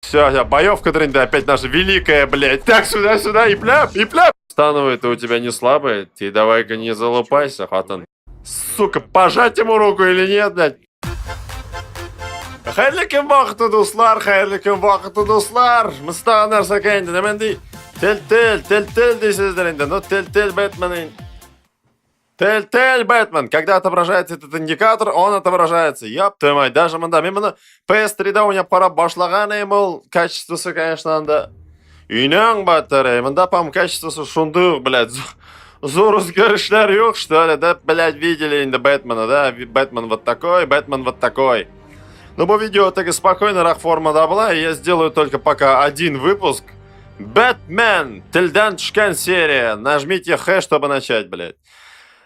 Все, боевка тренда опять наша великая, блядь. Так, сюда, и пляп, и пляп. Становый-то у тебя не слабый, ты давай-ка не залупайся, хатан. Сука, пожать ему руку или нет, блядь? Хайрлы кем вакыты дуслар, Мыстагы нәрсе кайынды, неменди? Тел-тел дейсіздер енді, ну тел-тел Бэтмен. Тел-тел Бэтмен, когда отображается этот индикатор, он отображается. Ёп твою мать, даже мында, мен мұны PS3-да ойнап қарап башлаған ем, качествосы, конечно, анда. Үйнең баттары, мында, по-моему, качествосы шундук, блядь, зор өзгерішлер yok, что ли, да, блядь, видели инде Бэтмена, да, Бэтмен вот такой, Бэтмен вот такой. Ну, по видео так и спокойно формада была, и я сделаю только пока один выпуск. Бэтмен, тельдан түшкен серия, нажмите Х, чтобы начать, блядь.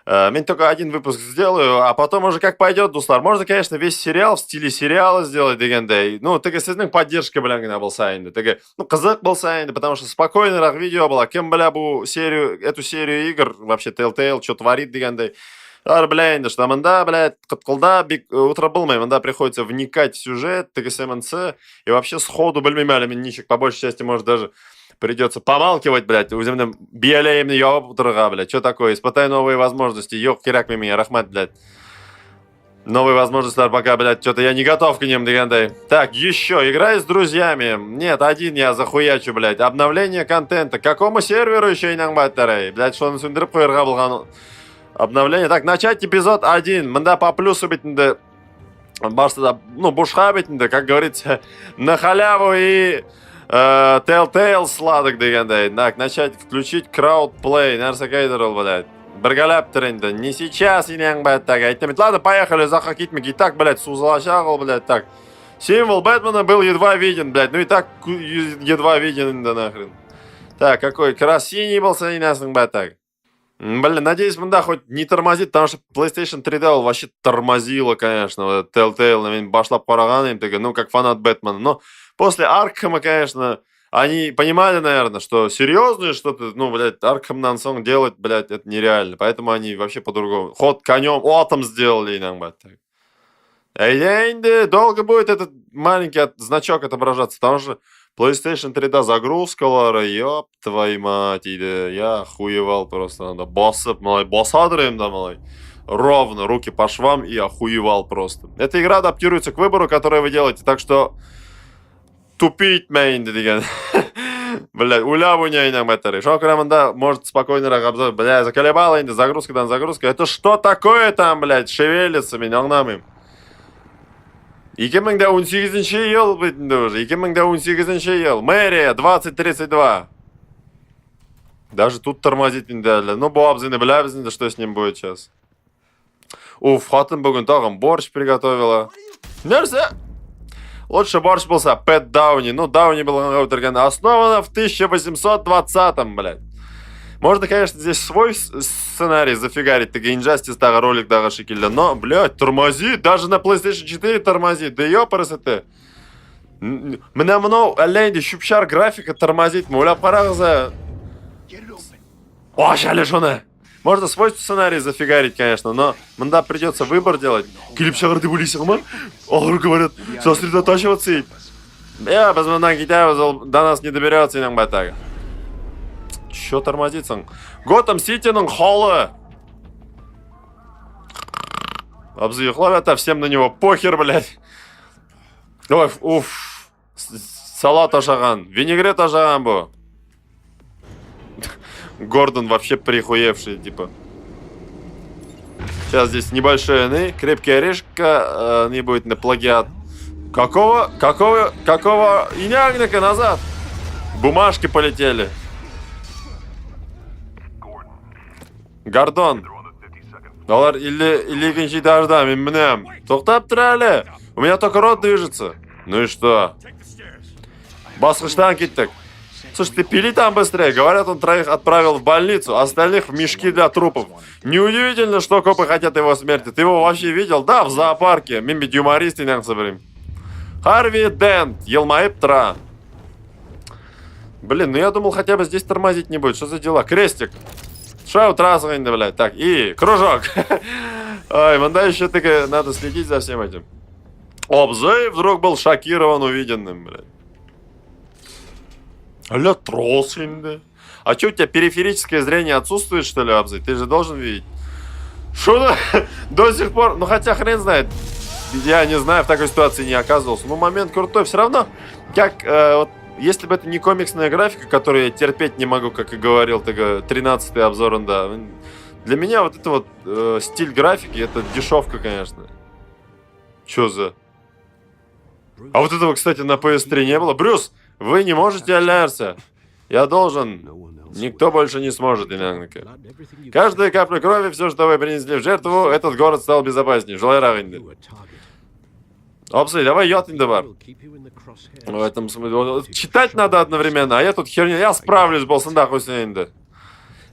Мен только один выпуск сделаю, а потом уже как пойдет, дуслар. Можно, конечно, весь сериал в стиле сериала сделать, дегенде. Ну, так и сіздің поддержка, блядь, болса инде. Так, ну, қызық болса инде, потому что спокойно видео было. Кем, бля, эту серию игр, вообще, Telltale, что творит, дегенде. Бля, инде, что мында, блядь, қытқылда, утро болмай, мында приходится вникать в сюжет, так и СМНЦ, и вообще сходу, білмеймәлі, мен ничек, по большей части, может, даже придется помалкивать, блядь, өзімді биялейімді яуып отырға, блядь, что такое, испытай новые возможности, ёк, керак меня, рахмат, блядь. Новые возможности, пока, блядь, что-то я не готов к ним, дегендай. Так, еще, играй с друзьями. Нет, один я захуячу, блядь. Обновление контента. Какому серверу еще инан баттарай? Блядь, что он сүндіріп қойырға болған обновление. Так, начать эпизод 1. Мында по плюсу битінде, барсыда, ну, бушха битінде, как говорится, на халяву и... Telltale сладок дегендай. Так, начать включить краудплей. Нәрсе кайдыр ол, блядь. Біргалап тренді. Не сейчас, инең, блядь, так. Айтамет, ладно, поехали, захак итмек. И так, блядь, сузалашағыл, блядь, так. Символ Бэтмена был едва виден, блядь. Ну и так едва виден, да нахрен. Так, какой красивый был, инесің, блядь, так. Блин, надеюсь, мында хоть не тормозит, потому что PlayStation 3D вообще тормозило, конечно. Вот Telltale, наверное, башлап қараған, ну, как фанат Бэтмена. Но после Аркхема, конечно, они понимали, наверное, что серьезное что-то, ну, блядь, Аркхем Нансонг делать, блядь, это нереально. Поэтому они вообще по-другому. Ход конем, отом сделали, иногда так. А долго будет этот маленький значок отображаться, потому что PlayStation 3D загрузка, Лара, ёб твою мать, я охуевал просто, надо басып, малай, басадырым, да, малай. Ровно, руки по швам и охуевал просто. Эта игра адаптируется к выбору, который вы делаете, так что тупить мейнди деген. Блядь, уляву не айнам это. Шо краманда может спокойно рахабзать. Блядь, заколебало инди, загрузка. Это что такое там, блядь, шевелится меня, нам. 2018 ел бітінде уже. 2018 ел. Мэрия 2032. Даже тут тормозит инде. Ну, буабзины, блябзины, что с ним будет сейчас. Уф, хатын бүгін тағым борщ приготовила. Нерсе? Лучше борщ болса, Пэт Дауни. Ну, Дауни был основано в 1820-м, блядь. Можно, конечно, здесь свой сценарий зафигарить, так и Injustice тағы ролик тағы шекелді. Но, блядь, тормозит. Даже на PlayStation 4 тормозит. Да ёпарасы ты. Мына мынау әлләйді шүпшар графика тормозит. Ойлап қарағыза. Ош, әлі шоны. Можно свой сценарий зафигарить, конечно, но мында придется выбор делать. Келіп шағырды бөлейсің ма? Алыр говорят, сосредотачиваться ей. Я без мындан кетеміз, ол до нас не доберется инан байтағы. Чё тормозится? Готэм Ситиның холлы. Обзыехлар это, всем на него похер, блядь. Ой, уф. Салат ашаған, винегрет ашаған бұл. Гордон вообще прихуевший, типа. Сейчас здесь небольшой ны, крепкий орешка, не будет на плагиат. Какого инягника назад? Бумажки полетели. Гордон. Олар или этажда, мен. Тоқтап тұр әлі. У меня только рот движется. Ну и что? Басқыштан кеттік. Слушай, ты пили там быстрее. Говорят, он троих отправил в больницу, остальных в мешки для трупов. Неудивительно, что копы хотят его смерти. Ты его вообще видел? Да, в зоопарке. Мимбит юморист и ням соберем. Харви Дент, елмаип тра. Блин, ну я думал, хотя бы здесь тормозить не будет. Что за дела? Крестик. Шау трасса, блядь. Так, и кружок. Ой, манда еще таки надо следить за всем этим. Обзой вдруг был шокирован увиденным, блядь. Аля, тролл инде. А что, у тебя периферическое зрение отсутствует, что ли, Абзы? Ты же должен видеть. Что до сих пор... Ну, хотя хрен знает. Я не знаю, в такой ситуации не оказывался. Ну, момент крутой. Все равно, как... вот, если бы это не комиксная графика, которую я терпеть не могу, как и говорил, 13-й обзор, да. Для меня вот это вот стиль графики, это дешевка, конечно. Чё за... А вот этого, кстати, на PS3 не было. Брюс, вы не можете алярся. Я должен. Никто больше не сможет, иногда. Каждая капля крови, все, что вы принесли в жертву, этот город стал безопаснее. Желаю равенды. Опсы, давай йотинды бар. В этом смысле. Читать надо одновременно, а я тут херня. Я справлюсь, болсында хусейнды.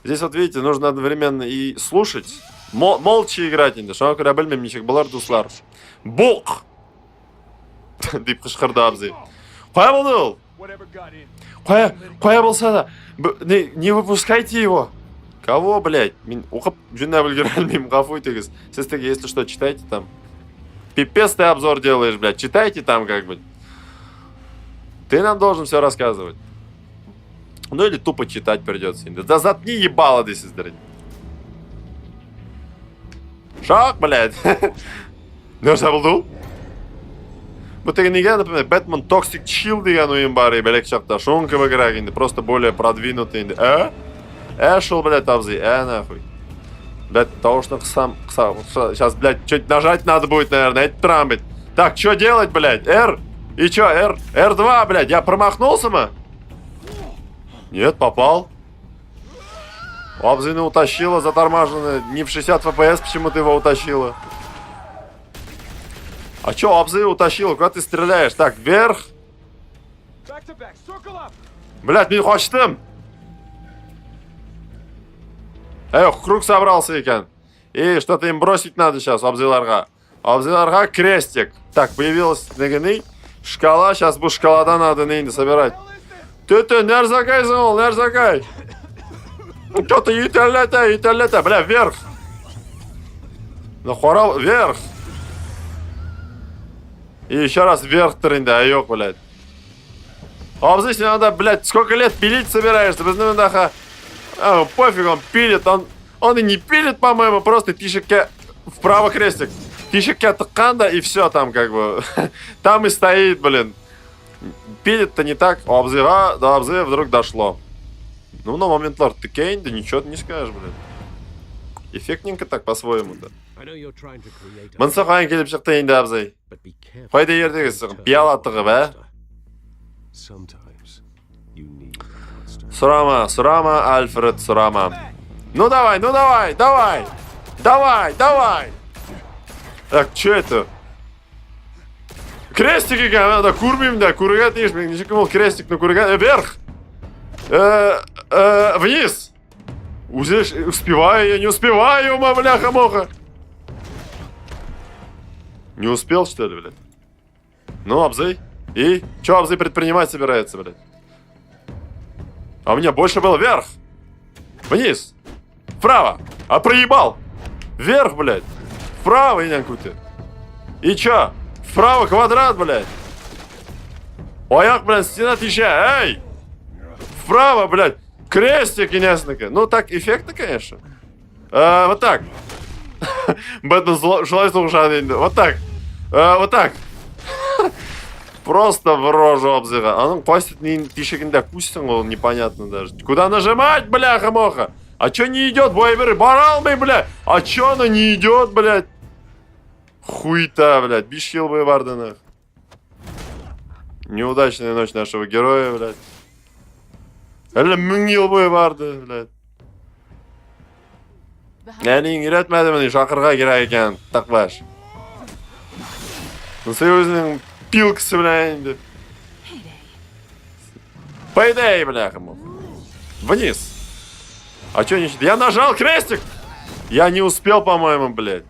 Здесь вот видите, нужно одновременно и слушать, молча играть инде. Шоңа көре білмем, ничек болар дуслар. Бук! Дип кышкырды Абзый. Қоя болды ол? Қоя болса да. Не выпускайте его. Кого, блядь? Мен оқып жүнна білгер әлмеймін, ғафу етіңіз. Сіз таки, если что, читайте там. Пипец ты обзор делаешь, блядь. Читайте там как-нибудь. Ты нам должен все рассказывать. Ну или тупо читать придется. Да заткни ебало, this is the... Шок, блядь. Ну что был? Вот это не например, Batman Toxic Chill деген ойын бар, и бәлек шақта шонка баграк инде, просто более продвинутый инде. Шел, блядь, Абзый, нахуй. Блядь, того, что сам, сейчас, блядь, что-то нажать надо будет, наверное, это трамбит. Так, что делать, блядь? R? И что, R2, блядь, я промахнулся, ма? Нет, попал. Абзына утащила, заторможенная. Не в 60 FPS почему-то его утащила. А чё, Абзы утащила? Куда ты стреляешь? Так, вверх. Блядь, не хочешь. Эх, круг собрался, екен. И что-то им бросить надо сейчас, Абзыларга. Абзыларга крестик. Так, появилась наганы. Шкала, сейчас будет шкалада надо нейни собирать. Ты, нерзакай, зол, нерзакай. Что-то италета, бля, вверх. Нахуй, вверх. И еще раз вверх тренда, айок, блядь. Абзысь, надо, блядь, сколько лет пилить собираешься? Пофиг, он пилит, он и не пилит, по-моему, просто тишеке вправо крестик. Тишеке тыканда и все там как бы. Там и стоит, блин. Пилит-то не так. У Абзыга, до Абзыга вдруг дошло. Ну, на момент лорд ты кейн, да ничего ты не скажешь, блин. Эффектненько так по-своему-то. Мансахайн келіп шықты енді Абзый. Қойда ердегіз, пиял аттығы, бә? Сурама, Альфред, Сурама. Ну давай. Так, что это? Крестики, надо курбим, да, кургат, ешь, не был крестик на кургат, вверх. Вниз. Успеваю, я не успеваю, бляха-моха. Не успел, что ли, блядь? Ну, Абзый. И? Чё Абзый предпринимать собирается, блядь? А у меня больше было вверх. Вниз. Вправо. А проебал. Вверх, блядь. Вправо, инянку-то. И чё? Вправо квадрат, блядь. Аяк, блядь, стена тища. Эй! Вправо, блядь. Крестик, инесныка. Ну, так эффектно, конечно. Вот так. Бэтмен желает слушать. Вот так. Вот так. Просто в рожу Абзыга. А ну, пастит не тишегинда кустин, он непонятно даже. Куда нажимать, бляха-моха? А чё не идет, бойберы? Баралмый, блядь. А чё она не идет, блядь? Хуйта, блядь. Бишхил бы Варденах. Неудачная ночь нашего героя, блядь. Әлі мүңел бой барды, блядь. Әлің үйретмеді мені шақырға керек екен, тақбаш. Сый өзінің пилкісі, блядь. Payday, бляха, мол. Вниз. А чё не... Я нажал крестик! Я не успел, по-моему, блядь.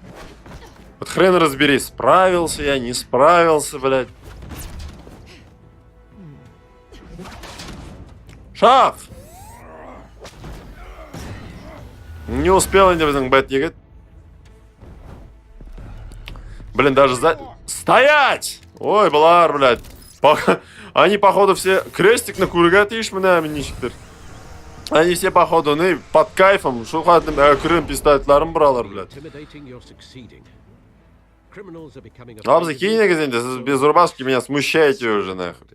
Вот хрен разбери, справился я, не справился, блядь. Шах! Не успел инде біздің бэт егет. Блин, даже за... Стоять! Ой, блар, блядь. Они, походу, все... Крестик на кургат, ишь, ничтер. Они все, походу, под кайфом, что хатным крым пистолетларын бралар, блядь. Абзы, кинь негізінде, без рубашки меня смущаете уже, нахуй.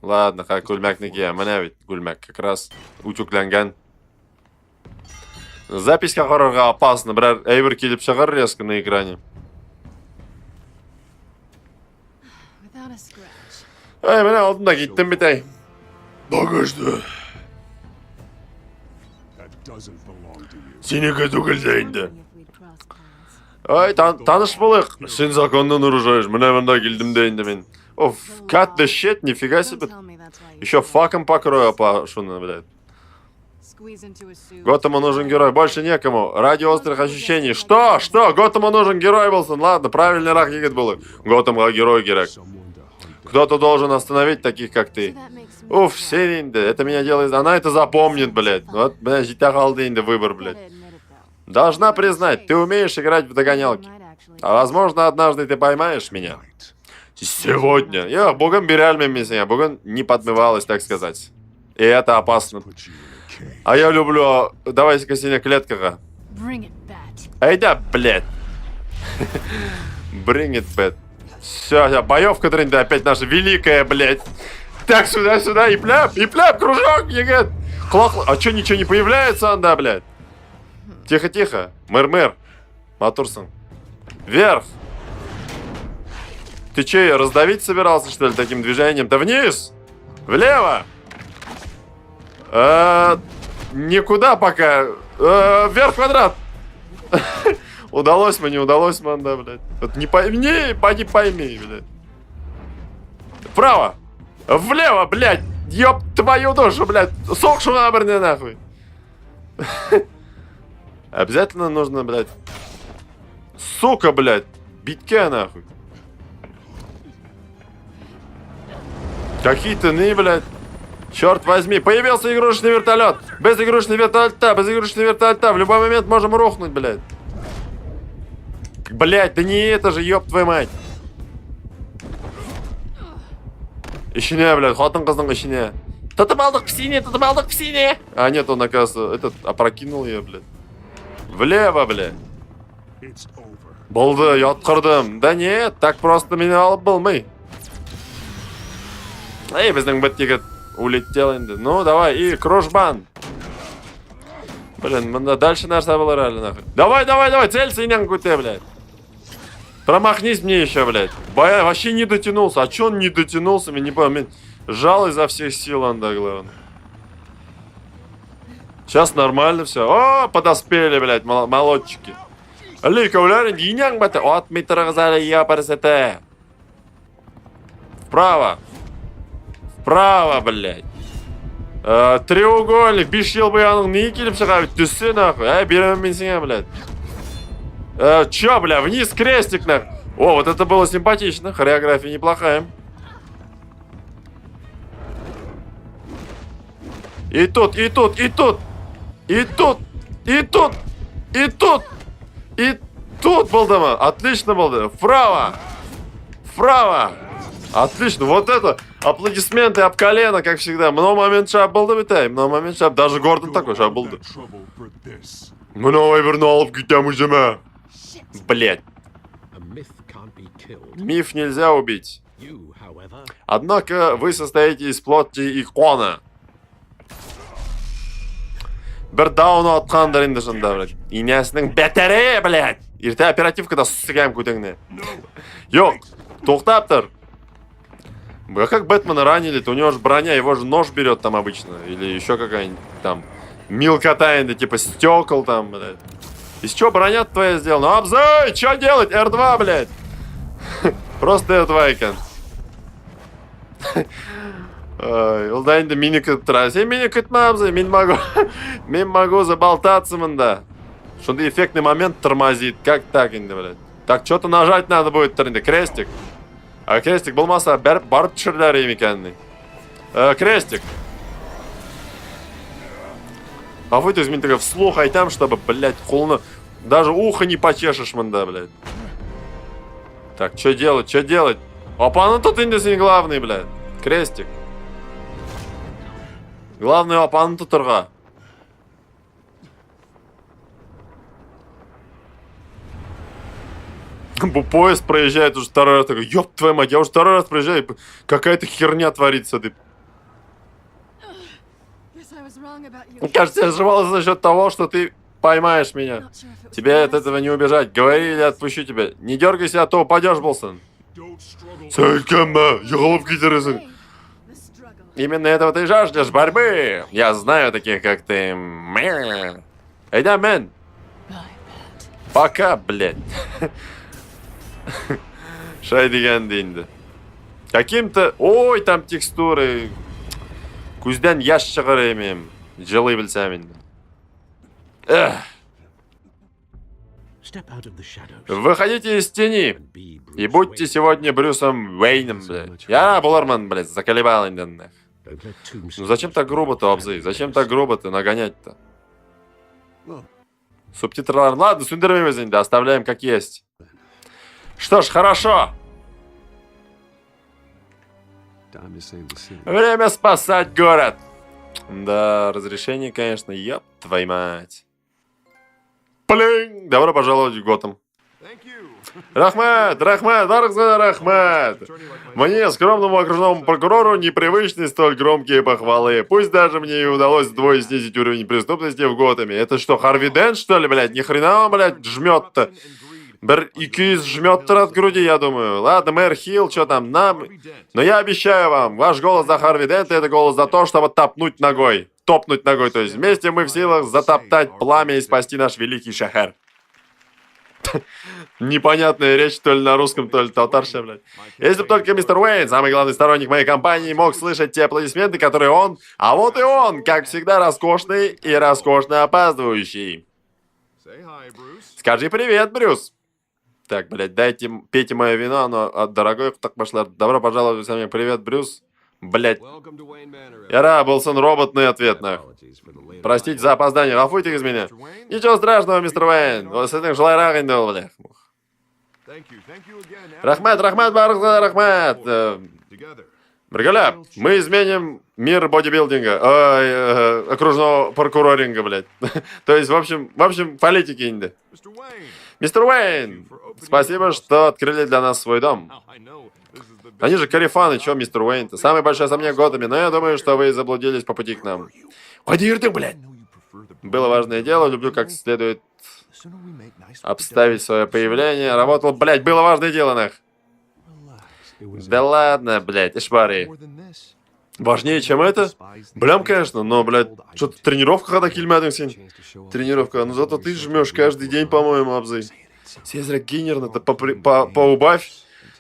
Ладно, как гульмякнікі, міне ведь гульмяк как раз утюкленген. Запись қарарға опасно, бірәр әйбір келіп шығар резко на экране. Ай, міне алдында кеттім бітей. Багажды. Сенекі түгілдейінді. Ай, таныш болық. Сен законны нарушаешь, міне мында келдім дейінді мен. Оф, кат да щет, нифига себе. Еще факом покрою по шуну, блядь. Готэма нужен герой, больше некому. Ради острых ощущений. Что? Готэма нужен герой, Wilson. Ладно, правильный рах егет был. Готэма герой герек. Кто-то должен остановить таких, как ты. Уф, Сенинда, это меня делает... Она это запомнит, блядь. Вот, блядь, житахалдинда выбор, блядь. Должна признать, ты умеешь играть в догонялки. А возможно, однажды ты поймаешь меня. Сегодня. Я богом беряльми меня, богом не подмывалась, так сказать. И это опасно. А я люблю... Давайте-ка синяя клетка. Ай да, блядь. Bring it back. Все, боевка тренда опять наша великая, блядь. Так, сюда, и пляп, кружок, егет. А чё, ничего не появляется, анда, блядь? Тихо. Мэр. Матурсон. Вверх. Ты че, ее раздавить собирался, что ли, таким движением? Да вниз! Влево! Никуда пока. Вверх квадрат! Удалось мне, не удалось, манда, блядь. Вот не пойми, блядь. Вправо! Влево, блядь! Ёб твою душу, блядь! Сокшу наборный, нахуй! Обязательно нужно, блядь. Сука, блядь! Битке, нахуй! Какие ты, блядь! Черт возьми, появился игрушечный вертолет! Без игрушечного вертолета! В любой момент можем рухнуть, блядь! Блядь, да не это же, ёб твою мать! Ищине, блядь, хатын кыздың ищине. Тотып алдық в сине! А нет, он, оказывается, этот опрокинул ее, блядь. Влево, блядь. Болды, яткырдым. Да нет, так просто меня алып болмай. Эй, біздің бітті улетел енді. Ну, давай, и кружбан. Блин, мында дальше нәрсе было реально, нахуй. Давай, целься и нянкуте, блядь. Промахнись мне еще, блядь. Вообще не дотянулся. А че он не дотянулся, я не помню. Жал изо всех сил, анда, главное. Сейчас нормально все. О, подоспели, блядь, молодчики. Лика, блядь, гинян, блядь. От митрагзали, я парасете. Вправо, блядь. Треугольник, бишел бы я, не келіп шыға, түссе, нахуй. Берем мен сене, блядь. Чё, бля, вниз крестик, нахуй. О, вот это было симпатично. Хореография неплохая. И тут был дома. Отлично был дома. Вправо. Отлично. Вот это. Аплодисменты об колено, как всегда. Много момент шап был да, битай. Много момент шап. Даже Гордон такой шап был да. Много вернул в гитям узима. Блять. Миф нельзя убить. Однако вы состоите из плоти икона. Бір дауны атқандар енді шында, блядь. Инесінің бәтәрі, блядь. Ерте оперативкада сысыгайым көтеңіне. Yok, тоқтап тұр. Как Бэтмена ранили, то у него же броня, его же нож берет там обычно. Или еще какая-нибудь там мелкота, типа стекол там, блядь. Из чего броня твоя сделана? Ну, Абзай, что делать? R2, блядь. Просто R2 екен. Олда енді мені күттіра. Сен мені күтма, Абзай, мен могу заболтаться мында. Шунда эффектный момент тормозит. Как так енді, блядь? Так, что-то нажать надо будет, крестик. А крестик болмаса барып түшірлер емекенный. Крестик. А вы из меня вслух айтам, чтобы, блядь, холно. Даже ухо не почешешь, мында, блядь. Так, что делать? Опа, ну тут индесин главный, блядь. Крестик. Главное, апаны тұтырға. Поезд проезжает уже второй раз. Такой, ёб твою мать, я уже второй раз проезжаю. Какая-то херня творится. Кажется, я ошибался за счет того, что ты поймаешь меня. Тебе от этого не убежать. Говори или отпущу тебя. Не дергайся, а то упадешь, Болсон. Именно этого ты жаждешь, борьбы. Я знаю таких, как ты. Эй, да, мэн. Пока, блядь. Шай дегенде инде. Каким-то... Ой, там текстуры. Күзден яш шығар емем. Жылы білсем инде. Выходите из тени и будьте сегодня Брюсом Уэйном, блядь. Я Буларман, блядь, заколебал инде. Ну зачем так грубо-то, Обзы? Зачем так грубо-то нагонять-то? Субтитры... Ладно, сундермимезин, да, оставляем как есть. Что ж, хорошо. Время спасать город. Да, разрешение, конечно, ёб твою мать. Блин, добро пожаловать в Готэм. Рахмат, Рахмат. Мне, скромному окружному прокурору, непривычны столь громкие похвалы. Пусть даже мне и удалось вдвое снизить уровень преступности в Готэме. Это что, Харви Дент, что ли, блядь? Ни хрена он, блядь, жмет-то. ИК жмет от груди, я думаю. Ладно, мэр Хилл, что там, нам... Но я обещаю вам, ваш голос за Харви Дента — это голос за то, чтобы топнуть ногой. Топнуть ногой, то есть вместе мы в силах затоптать пламя и спасти наш великий шахар. Непонятная речь, то ли на русском, то ли татарша, блядь. Если бы только мистер Уэйн, самый главный сторонник моей компании, мог слышать те аплодисменты, которые он... А вот и он, как всегда, роскошный и роскошно опаздывающий. Скажи привет, Брюс. Так, блядь, пейте мое вино, оно дорогое, так пошло. Добро пожаловать ко мне. Привет, Брюс. Блядь. Яра, Болсон, роботный ответ, нахуй. Простите за опоздание, гафуйте из меня. Ничего страшного, мистер Уэйн. С этим желай рагандел, блядь. Рахмат, Рахмат. Бригаля, мы изменим мир бодибилдинга, окружного прокуроринга, блядь. То есть, в общем, политики инде. Мистер Уэйн, спасибо, что открыли для нас свой дом. Они же карифаны, чё, мистер Уэйн-то? Самый большой особняк в Готэме, но я думаю, что вы заблудились по пути к нам. Ходир ты, блядь! Было важное дело, люблю как следует обставить свое появление. Работал, блядь, было важное дело, нах. Да ладно, блядь, ишбари. Важнее, чем это? Блям, конечно, но, блядь, что-то тренировка хода кильмядыңсен. Тренировка, ну зато ты жмешь каждый день, по-моему, Обзы. Сезрак Гиннерна-то поубавь.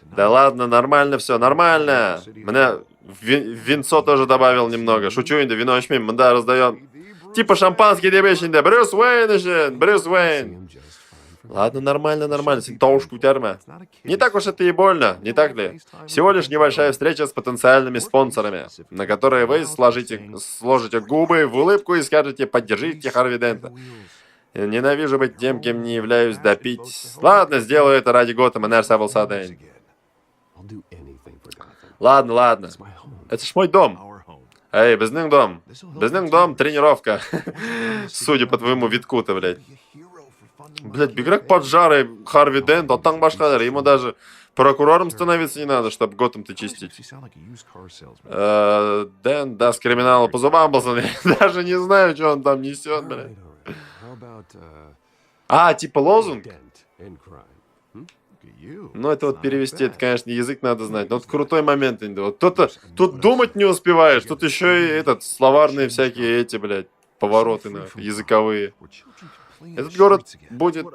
Да ладно, нормально все, нормально. Мне винцо тоже добавил немного. Шучу, инда, вино очмим, мы да раздаем. Типа шампанский дебещин, да, Брюс Уэйн, Брюс Уэйн. Ладно, нормально, синтоушку терма. Не так уж это и больно, не так ли? Всего лишь небольшая встреча с потенциальными спонсорами, на которые вы сложите губы в улыбку и скажете «поддержите Харви Дента». Ненавижу быть тем, кем не являюсь, допить. Ладно, сделаю это ради Готэма, наш Саблсадейн. Ладно. Это ж мой дом. Эй, безнын дом, тренировка. Судя по твоему витку-то, блядь. Блядь, биграк поджарый Харви Дент, а там башкадар. Ему даже прокурором становиться не надо, чтобы Готэм-то чистить. Дент даст криминала по зубам, пацаны. Даже не знаю, что он там несет, блядь. А, типа лозунг? Ну, это вот перевести, это, конечно, язык надо знать. Но вот крутой момент. Вот тут думать не успеваешь, тут еще и словарные всякие эти, блядь, повороты, языковые. Этот город будет...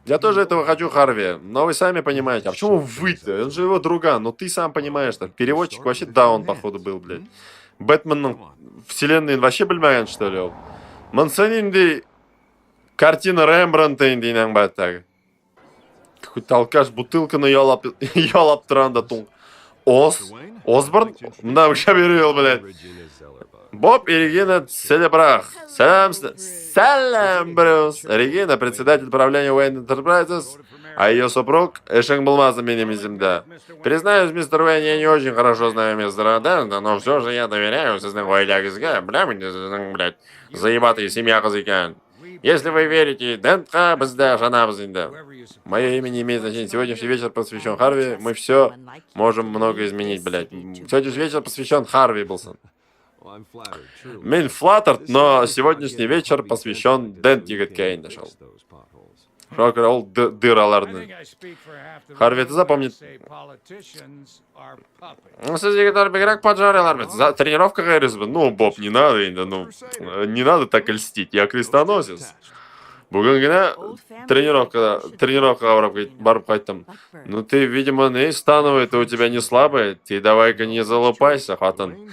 Я тоже этого хочу, Харви, но вы сами понимаете. А почему вы-то? Он же его друган, но ты сам понимаешь, что переводчик вообще даун, походу, был, блядь. Бэтмен вселенной вообще бельмаган, что ли? Мансонинди картина Рембранта индинан баттаг. Какой-то алкаш бутылканы ялап тұранда тұң. Осборн? Мына вообще берел, блядь. Боб и Регина Селебрах. Салам, Брюс. Регина, председатель правления Уэйн Enterprises. А ее супруг Эшен Булмаза минимизмда. Признаюсь, мистер Уэйн, я не очень хорошо знаю мистера Дента, но все же я доверяю сызнанго айлягызга, блядь, заебатый семья казыкан. Если вы верите Дентха, бзда, жанабыз инда. Мое имя не имеет значения. Сегодняшний вечер посвящен Харви. Мы все можем много изменить, блядь. Сегодняшний вечер посвящен Харви, Билсон. Мин флаттерт, но сегодняшний вечер посвящен Дент Еготкейн нашел. Шокер ол дыраларды. Харви, ты запомни. Ну, сізге бігірек поджарилар. Тренировка говорит, ну, Боб, не надо, ну, не надо так льстить. Я крестоносец. Бүгін тренировка барып қайттым. Ну, ты, видимо, не становый, это у тебя не слабый. Ты давай-ка не залупайся, хатын.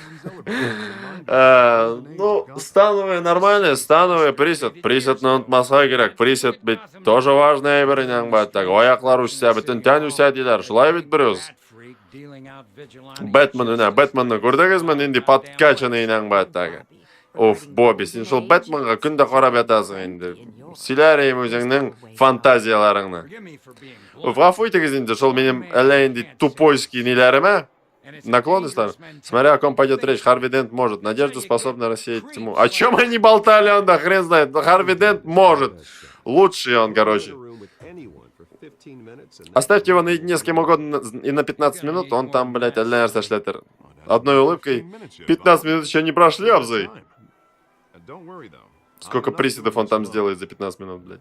Ну, становый нормальный, становый присед. Присед ұнытмасқа керек. Присед бит тоже важный әйбірінен бәт. Аяқлар үшсе, бітін тән үсе дейдер. Шылай бит біріз. Бэтмен'ні көрдіңізмін, енді подкачаны инан бәт. Оф, Бобби, сен шыл Бэтменға күнді қарап ятасың енді. Силәрейім өзіңнің фантазияларыңны. Оф, ғафуйтыңыз енді, шыл менің әлі енді тупойский нелеріме? Наклонностью. Смотря о ком пойдет речь, Харви Дент может. Надежда способна рассеять тьму. О чем они болтали, он да хрен знает. Но Харви Дент может. Лучший он, короче. Оставьте его наедине с кем угодно и на 15 минут, он там, блядь, сошлетер. Одной улыбкой. 15 минут еще не прошли, Абзой. Сколько приседов он там сделает за 15 минут, блядь.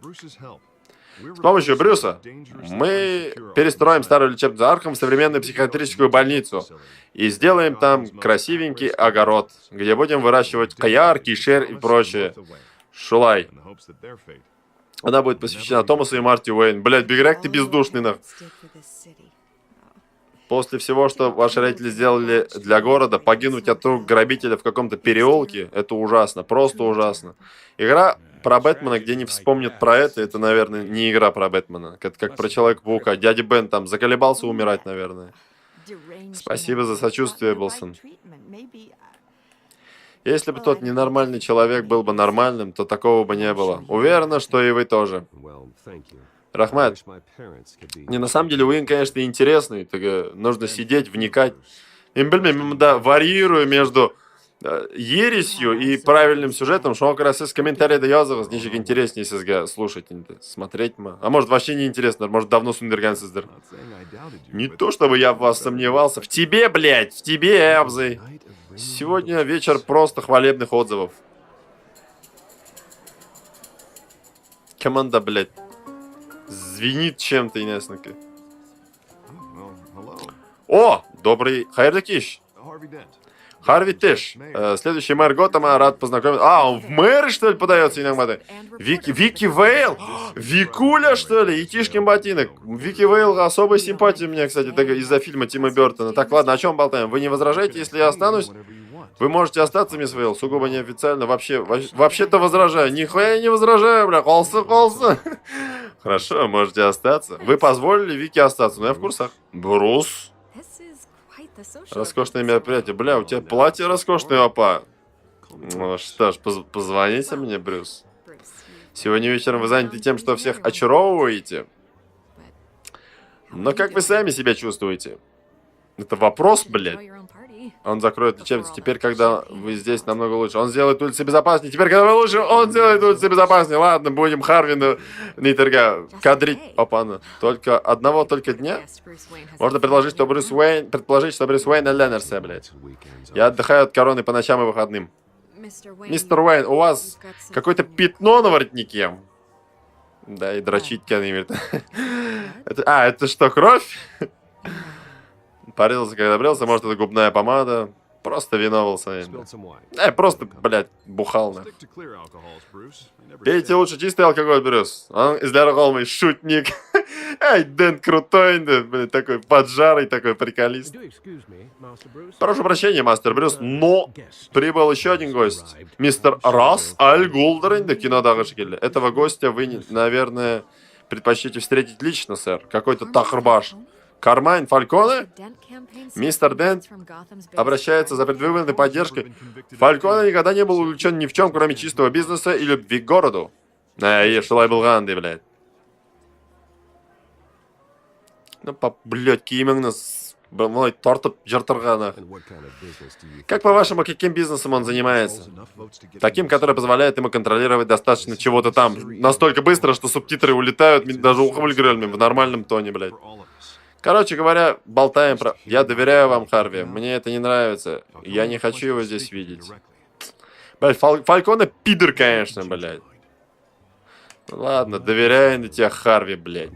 С помощью Брюса мы перестроим старую лечебную Архам в современную психиатрическую больницу и сделаем там красивенький огород, где будем выращивать каяр, кишер и прочее. Шулай. Она будет посвящена Томасу и Марти Уэйн. Блядь, Биграк, ты бездушный, нах. После всего, что ваши родители сделали для города, погинуть от рук грабителя в каком-то переулке, это ужасно, просто ужасно. Игра про Бэтмена, где не вспомнят про это, наверное, не игра про Бэтмена. Это как про Человека-паука. Дядя Бен там заколебался умирать, наверное. Спасибо за сочувствие, Билсон. Если бы тот ненормальный человек был бы нормальным, то такого бы не было. Уверена, что и вы тоже. Рахмат, не, на самом деле, Уин, конечно, интересный. Нужно сидеть, вникать. Да, варьирую между ересью и правильным сюжетом, что он как раз из комментариев доязывал, ничего интереснее сізге слушать, смотреть. А может, вообще не интересно, может, давно сундерган сіздер. Не то, чтобы я в вас сомневался. В тебе, блядь, в тебе, Абзы. Сегодня вечер просто хвалебных отзывов. Команда, блядь, звенит чем-то, ясненько. О, добрый Хайрдакиш. Харви Тэш, следующий мэр Готэма, рад познакомиться. А, он в мэры, что ли, подается иногда? Вики Вейл? Викуля, что ли? И Тишкин ботинок. Вики Вейл особой симпатии у меня, кстати, из-за фильма Тима Бёртона. Так, ладно, о чем болтаем? Вы не возражаете, если я останусь? Вы можете остаться, мисс Вейл, сугубо неофициально. Вообще-то возражаю. Нихуя я не возражаю, бля. Холса. Хорошо, можете остаться. Вы позволили Вики остаться, но я в курсах. Брус. Роскошное мероприятие. Бля, у тебя платье роскошное, опа. Ну что ж, позвоните мне, Брюс. Сегодня вечером вы заняты тем, что всех очаровываете. Но как вы сами себя чувствуете? Это вопрос, блядь. Он закроет лечебницу. Теперь, когда вы здесь, намного лучше. Он сделает улицы безопаснее. Теперь, когда вы лучше, он сделает улицы безопаснее. Ладно, будем Харвину Ниттерга кадрить. Опа, только одного дня? Можно предположить, что Брюс Уэйн Леннерсе, блядь. Я отдыхаю от короны по ночам и выходным. Мистер Уэйн, у вас какое-то пятно на воротнике. Да, и дрочить канимер. Это что, кровь? Порезался, когда брился, может, это губная помада. Просто вино был своим. Просто, блядь, бухал, нахуй. Пейте лучше чистый алкоголь, Брюс. Он из Лерголмы шутник. Эй, Дэн крутой, блядь, такой поджарый, такой приколист. Прошу прощения, мастер Брюс, но прибыл еще один гость. Мистер Рас Аль Гулдерин, да кинодағы шекелі. Этого гостя вы, наверное, предпочтете встретить лично, сэр. Какой-то Тахрбаш. Кармайн Фальконе? Мистер Дент обращается за предвыборной поддержкой. Фальконе никогда не был увлечен ни в чем, кроме чистого бизнеса и любви к городу. Шулай был ганды, блядь. Ну, блядь, киіміңіз, мой тортып жыртырғаны. Как по-вашему, каким бизнесом он занимается? Таким, который позволяет ему контролировать достаточно чего-то там. Настолько быстро, что субтитры улетают, даже ухмыльгрельми в нормальном тоне, блядь. Короче говоря, болтаем про... Я доверяю вам, Харви. Мне это не нравится. Я не хочу его здесь видеть. Блядь, Фальконе пидор, конечно, блядь. Ладно, доверяю на тебя, Харви, блядь.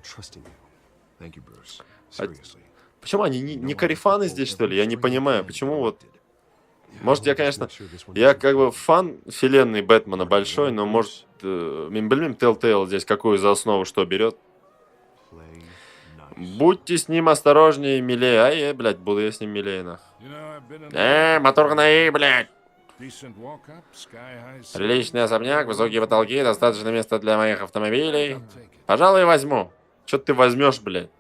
Почему они не карифаны здесь, что ли? Я не понимаю, почему вот... Может, я, конечно... Я как бы фан вселенной Бэтмена большой, но может... Блин, Telltale здесь какую за основу что берет? Будьте с ним осторожнее и милее. Ай, блядь, буду я с ним милее, нах. Мотор на «и», блядь. Приличный особняк, высокие потолки, достаточно места для моих автомобилей. Пожалуй, возьму. Чё ты возьмешь, блядь?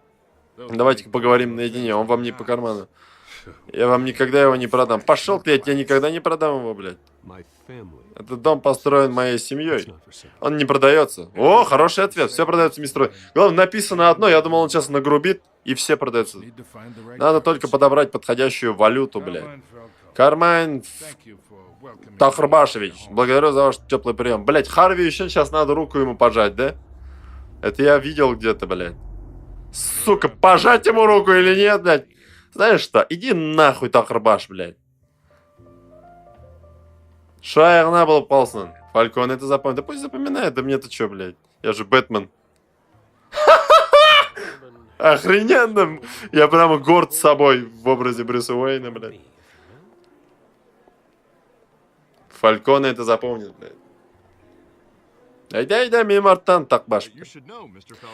Давайте-ка поговорим наедине, он вам не по карману. Я вам никогда его не продам. Пошел ты, я тебе никогда не продам его, блядь. Этот дом построен моей семьей. Он не продается. О, хороший ответ. Все продается, мистер Рой. Главное, написано одно. Я думал, он сейчас нагрубит, и все продаются. Надо только подобрать подходящую валюту, блядь. Кармайн Тахрбашевич, благодарю за ваш теплый прием. Блядь, Харви еще сейчас надо руку ему пожать, да? Это я видел где-то, блядь. Сука, пожать ему руку или нет, блядь? Знаешь что? Иди нахуй, Тахрбаш, блядь. Шайерна был полсон. Фалькон это запомнит. Да пусть запоминает, да мне-то что, блядь? Я же Бэтмен. Охрененно. Я прямо горд собой в образе Брюса Уэйна, блядь. Фалькон это запомнит, блядь. Айда, мимартан, Тахбаш.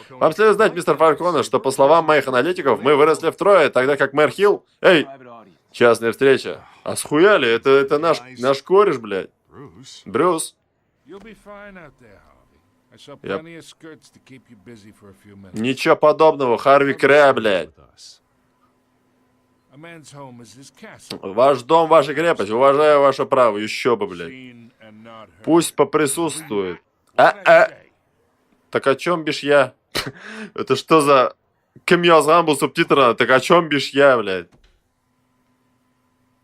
Вам следует знать, мистер Фалькона, что, по словам моих аналитиков, мы выросли втрое, тогда как мэр Хилл... Эй, частная встреча. А схуяли? Это наш кореш, блядь. Брюс. Ничего подобного, Харви Крэ, блядь. Ваш дом, ваша крепость. Уважаю ваше право. Еще бы, блядь. Пусть поприсутствует. Так о чем бишь я? Это что за... Кем я был субтитром? Так о чем бишь я, блядь?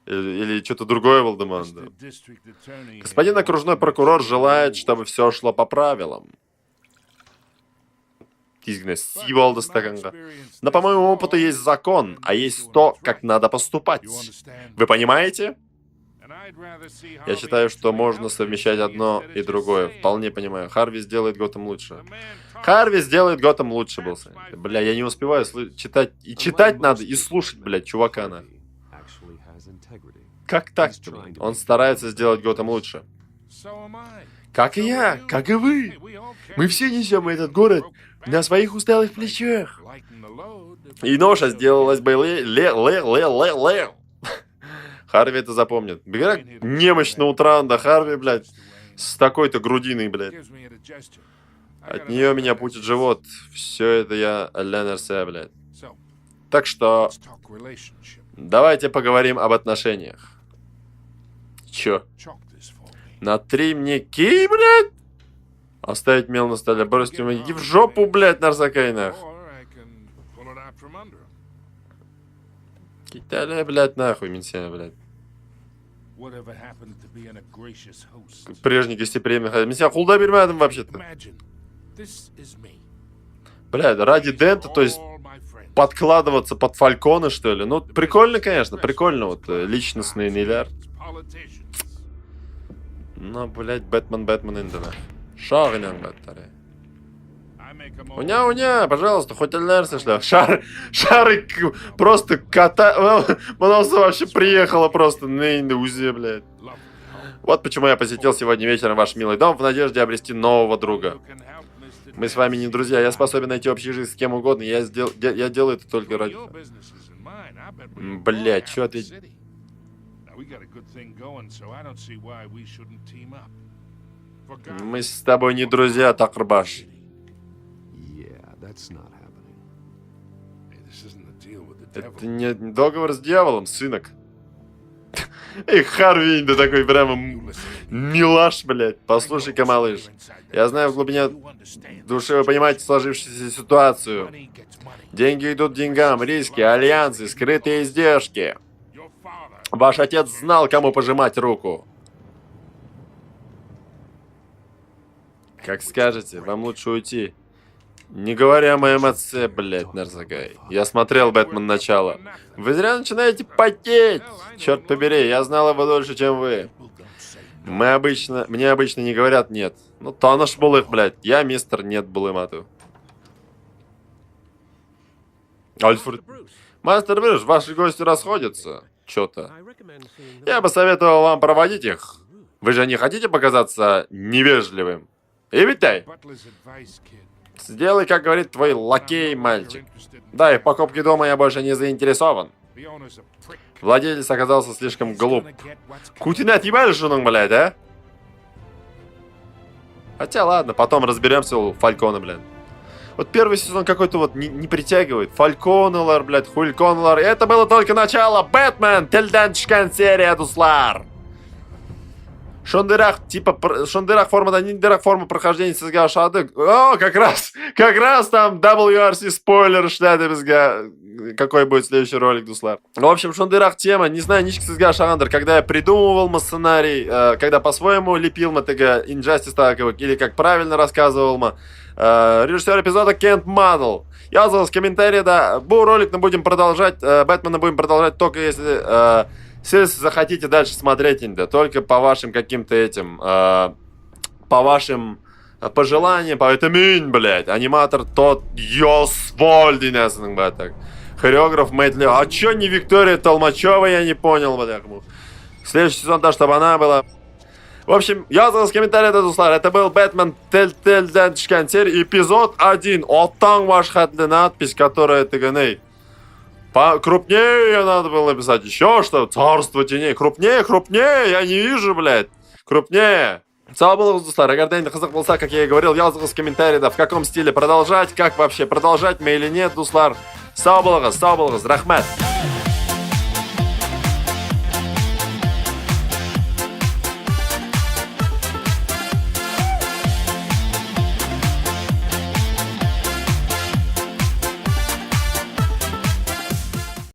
Или что-то другое, Волдеман? Да. Господин окружной прокурор желает, чтобы все шло по правилам. Но по моему опыту есть закон, а есть то, как надо поступать. Вы понимаете? Я считаю, что можно совмещать одно и другое. Вполне понимаю. Харви сделает Готэм лучше. Харви сделает Готэм лучше, был. Бля, я не успеваю читать. И читать надо, и слушать, блядь, чувака на. Как так? Он старается сделать Готэм лучше. Как и я, как и вы. Мы все несем этот город на своих усталых плечах. И ноша сделалась бы Харви это запомнит. Как немощно у Транда Харви, блядь, с такой-то грудиной, блядь. От нее меня путит живот. Все это я Ленерсе, блядь. Так что, давайте поговорим об отношениях. Чё? Натри мне кей, блядь? Оставить мел на столе, бросить ему, иди в жопу, блядь, Нарзакайнах. Киталя, блядь, нахуй, Минсия, блядь. Прежний гостеприимный хозяин. Минсия, хулда бермядом вообще-то. Блядь, ради Дента, то есть подкладываться под Фалькона, что ли? Ну, прикольно, конечно, прикольно, вот, личностный Нейляр. Ну, блядь, Бэтмен, Индена. Шагнян, баттаре. Уня, пожалуйста, хоть Альнерсы, что шары просто кота... Монолса вообще приехала просто на Индузе, блядь. Вот почему я посетил сегодня вечером ваш милый дом в надежде обрести нового друга. Мы с вами не друзья, я способен найти общий жизнь с кем угодно, я делаю это только ради... Блядь, чё ты... Мы с тобой не друзья, Тахрбаш. Это не договор с дьяволом, сынок. И Харви, да такой прямо Милаш, блядь. Послушай-ка, малыш. Я знаю в глубине души вы понимаете сложившуюся ситуацию. Деньги идут деньгам, риски, альянсы, скрытые издержки. Ваш отец знал, кому пожимать руку. Как скажете, вам лучше уйти. Не говоря о моем отце, блядь, Нарзагай. Я смотрел «Бэтмен. Начало». Вы зря начинаете потеть. Черт побери, я знал его дольше, чем вы. Мне обычно не говорят «нет». Ну, таныш булык, блядь. Я мистер «нет» булымату. Альфред. Мастер Брюс, ваши гости расходятся. Чё-то. Я бы советовал вам проводить их. Вы же не хотите показаться невежливым? И Виталь. Сделай, как говорит твой лакей, мальчик. Да, и в покупке дома я больше не заинтересован. Владелец оказался слишком глуп. Кутина отъебали жену, блядь, а? Хотя ладно, потом разберемся у Фалькона, блядь. Вот первый сезон какой-то вот не притягивает. Фальконелар, блядь, Хульконелар. Это было только начало. Бэтмен, Тельдан Чкан серия, дуслар. Шондырах, типа, шондырах форма, да, ниндырах форма прохождения сызга шады. О, как раз там WRC спойлер, шляда безга. Какой будет следующий ролик, дуслар. В общем, шондырах тема, не знаю, ничек сызга шандыр, когда я придумывал сценарий, когда по-своему лепил тага Injustice таковых, или как правильно рассказывал режиссер эпизода Кент Маннелл. Я в комментарии, да, был ролик, мы будем продолжать, Бэтмена будем продолжать только если захотите дальше смотреть, да, только по вашим каким-то этим, по вашим пожеланиям, поэтому, блядь, аниматор тот, ёсвольдинесный, блядь, так. Хореограф Мэтли, а чё не Виктория Толмачева, я не понял, блядь. Следующий сезон, да, чтобы она была. В общем, я в комментарии, да, дуслар, это был Бэтмен Тельтельдан Чкантер, эпизод 1, оттан ваш хатлы надпись, которая тыганей. Крупнее надо было написать еще что, царство теней, крупнее, я не вижу, блядь, крупнее. Сау болыңыз, достар, эгерде енді қызық болса, как я и говорил, yazыңыз комментарийда, в каком стиле продолжать, как вообще продолжать мы или нет, дуслар. Сау болыңыз, рахмет.